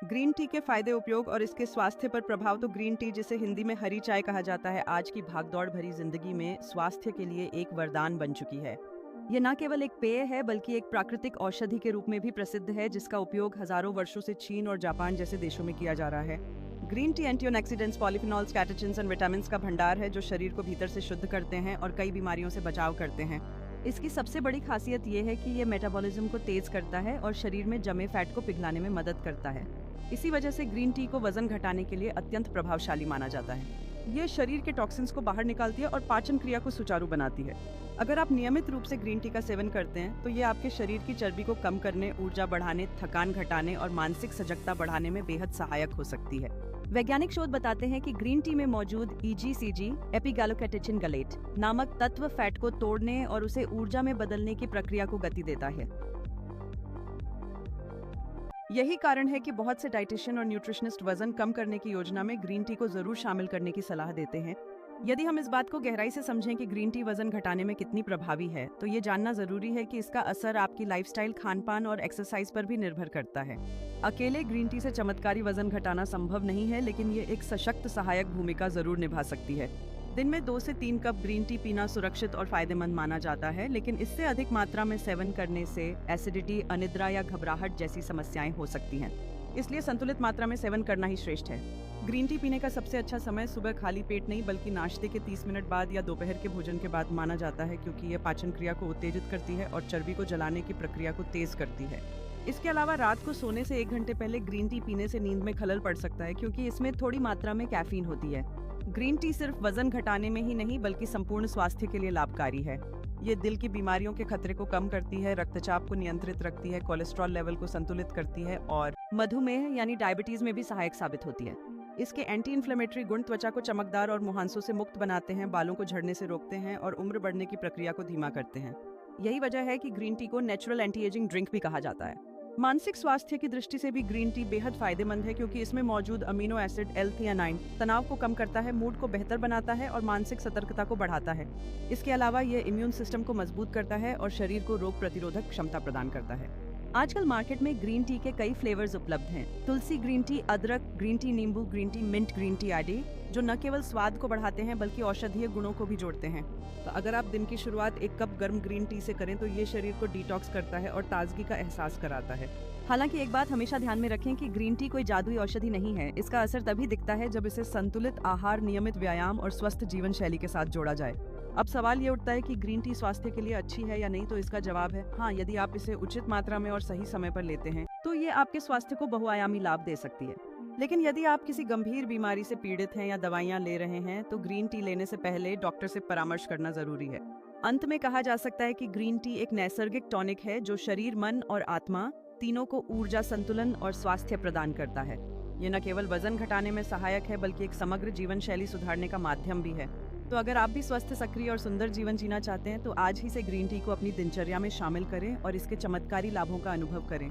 Green tea के फायदे, उपयोग और इसके स्वास्थ्य पर प्रभाव। तो ग्रीन टी, जिसे हिंदी में हरी चाय कहा जाता है, आज की भागदौड़ भरी जिंदगी में स्वास्थ्य के लिए एक वरदान बन चुकी है। ये न केवल एक पेय है बल्कि एक प्राकृतिक औषधि के रूप में भी प्रसिद्ध है, जिसका उपयोग हजारों वर्षों से चीन और जापान जैसे देशों में किया जा रहा है। Green tea antioxidants, polyphenols, catechins और विटामिन का भंडार है, जो शरीर को भीतर से शुद्ध करते हैं और कई बीमारियों से बचाव करते हैं। इसकी सबसे बड़ी खासियत ये है कि ये मेटाबॉलिज्म को तेज करता है और शरीर में जमे फैट को पिघलाने में मदद करता है। इसी वजह से ग्रीन टी को वजन घटाने के लिए अत्यंत प्रभावशाली माना जाता है। ये शरीर के टॉक्सिन्स को बाहर निकालती है और पाचन क्रिया को सुचारू बनाती है। अगर आप नियमित रूप से ग्रीन टी का सेवन करते हैं तो ये आपके शरीर की चर्बी को कम करने, ऊर्जा बढ़ाने, थकान घटाने और मानसिक सजगता बढ़ाने में बेहद सहायक हो सकती है। वैज्ञानिक शोध बताते हैं कि ग्रीन टी में मौजूद EGCG एपिगैलोकैटेचिन गलेट नामक तत्व फैट को तोड़ने और उसे ऊर्जा में बदलने की प्रक्रिया को गति देता है। यही कारण है कि बहुत से डाइटिशियन और न्यूट्रिशनिस्ट वजन कम करने की योजना में ग्रीन टी को जरूर शामिल करने की सलाह देते हैं। यदि हम इस बात को गहराई से समझें कि ग्रीन टी वजन घटाने में कितनी प्रभावी है, तो ये जानना जरूरी है कि इसका असर आपकी लाइफस्टाइल, खानपान और एक्सरसाइज पर भी निर्भर करता है। अकेले ग्रीन टी से चमत्कारी वजन घटाना संभव नहीं है, लेकिन ये एक सशक्त सहायक भूमिका जरूर निभा सकती है। दिन में 2 से 3 कप ग्रीन टी पीना सुरक्षित और फायदेमंद माना जाता है, लेकिन इससे अधिक मात्रा में सेवन करने से एसिडिटी, अनिद्रा या घबराहट जैसी समस्याएं हो सकती हैं। इसलिए संतुलित मात्रा में सेवन करना ही श्रेष्ठ है। ग्रीन टी पीने का सबसे अच्छा समय सुबह खाली पेट नहीं बल्कि नाश्ते के 30 मिनट बाद या दोपहर के भोजन के बाद माना जाता है, क्योंकि यह पाचन क्रिया को उत्तेजित करती है और चर्बी को जलाने की प्रक्रिया को तेज करती है। इसके अलावा रात को सोने से 1 घंटे पहले ग्रीन टी पीने से नींद में खलल पड़ सकता है, क्योंकि इसमें थोड़ी मात्रा में कैफीन होती है। ग्रीन टी सिर्फ वजन घटाने में ही नहीं बल्कि संपूर्ण स्वास्थ्य के लिए लाभकारी है। ये दिल की बीमारियों के खतरे को कम करती है, रक्तचाप को नियंत्रित रखती है, कोलेस्ट्रॉल लेवल को संतुलित करती है और मधुमेह यानी डायबिटीज में भी सहायक साबित होती है। इसके एंटी इन्फ्लेमेटरी गुण त्वचा को चमकदार और मुहांसों से मुक्त बनाते हैं, बालों को झड़ने से रोकते हैं और उम्र बढ़ने की प्रक्रिया को धीमा करते हैं। यही वजह है कि ग्रीन टी को नेचुरल एंटी एजिंग ड्रिंक भी कहा जाता है। मानसिक स्वास्थ्य की दृष्टि से भी ग्रीन टी बेहद फायदेमंद है, क्योंकि इसमें मौजूद अमीनो एसिड L-theanine तनाव को कम करता है, मूड को बेहतर बनाता है और मानसिक सतर्कता को बढ़ाता है। इसके अलावा यह इम्यून सिस्टम को मजबूत करता है और शरीर को रोग प्रतिरोधक क्षमता प्रदान करता है। आजकल मार्केट में ग्रीन टी के कई फ्लेवर्स उपलब्ध हैं। तुलसी ग्रीन टी, अदरक ग्रीन टी, नींबू green tea, mint green tea आदि, जो न केवल स्वाद को बढ़ाते हैं बल्कि औषधीय गुणों को भी जोड़ते हैं। तो अगर आप दिन की शुरुआत 1 कप गर्म ग्रीन टी से करें तो ये शरीर को डिटॉक्स करता है और ताजगी का एहसास कराता है। हालांकि एक बात हमेशा ध्यान में रखें कि ग्रीन टी कोई जादुई औषधि नहीं है। इसका असर तभी दिखता है जब इसे संतुलित आहार, नियमित व्यायाम और स्वस्थ जीवन शैली के साथ जोड़ा जाए। अब सवाल ये उठता है कि ग्रीन टी स्वास्थ्य के लिए अच्छी है या नहीं, तो इसका जवाब है हाँ। यदि आप इसे उचित मात्रा में और सही समय पर लेते हैं तो ये आपके स्वास्थ्य को बहुआयामी लाभ दे सकती है। लेकिन यदि आप किसी गंभीर बीमारी से पीड़ित हैं या दवाइयाँ ले रहे हैं तो ग्रीन टी लेने से पहले डॉक्टर से परामर्श करना जरूरी है। अंत में कहा जा सकता है कि ग्रीन टी एक नैसर्गिक टॉनिक है जो शरीर, मन और आत्मा तीनों को ऊर्जा, संतुलन और स्वास्थ्य प्रदान करता है। ये न केवल वजन घटाने में सहायक है बल्कि एक समग्र जीवन शैली सुधारने का माध्यम भी है। तो अगर आप भी स्वस्थ, सक्रिय और सुंदर जीवन जीना चाहते हैं तो आज ही से ग्रीन टी को अपनी दिनचर्या में शामिल करें और इसके चमत्कारी लाभों का अनुभव करें।